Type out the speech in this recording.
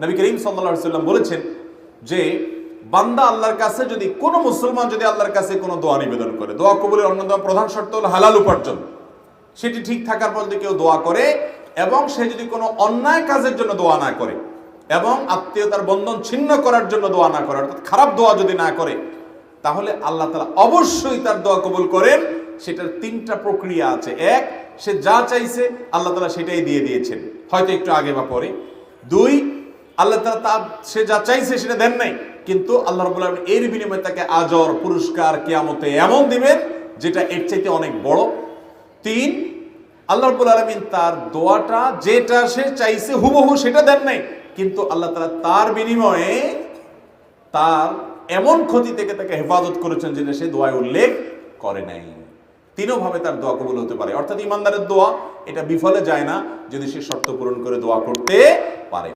নবী করিম সাল্লাল্লাহু আলাইহি ওয়াসাল্লাম বলেছেন যে বান্দা আল্লাহর কাছে যদি কোনো মুসলমান যদি আল্লাহর কাছে কোনো দোয়া নিবেদন করে, দোয়া কবুলের অন্যতম প্রধান শর্ত হলো হালাল উপার্জন, সেটি ঠিক থাকার পর যদি কেউ দোয়া করে এবং সে যদি কোনো অন্যায় কাজের জন্য দোয়া না করে এবং আত্মীয়তার বন্ধন ছিন্ন করার জন্য দোয়া না করে, অর্থাৎ খারাপ দোয়া যদি না করে, তাহলে আল্লাহ তাআলা অবশ্যই তার দোয়া কবুল করেন। সেটার তিনটা প্রক্রিয়া আছে। এক, সে যা চাইছে আল্লাহ তাআলা সেটাই দিয়ে দিয়েছেন, হয়তো একটু আগে বা পরে। দুই, আল্লাহ তাআলা সে যা চাইছে সেটা দেন নাই, কিন্তু আল্লাহ রাব্বুল আলামিন এর বিনিময়ে তাকে আজর পুরস্কার কিয়ামতে এমন দিবেন যেটা এর চাইতে অনেক বড়। তিন, আল্লাহ রাব্বুল আলামিন তার দোয়াটা যেটা সে চাইছে হুবহু সেটা দেন নাই, কিন্তু আল্লাহ তাআলা তার বিনিময়ে তার এমন ক্ষতি থেকে তাকে হেফাজত করেছেন যেটা সে দোয়ায় উল্লেখ করে নাই। তিনও ভাবে তার দোয়া কবুল হতে পারে। অর্থাৎ ইমানদারের দোয়া এটা বিফলে যায় না যদি সে শর্ত পূরণ করে দোয়া করতে পারে।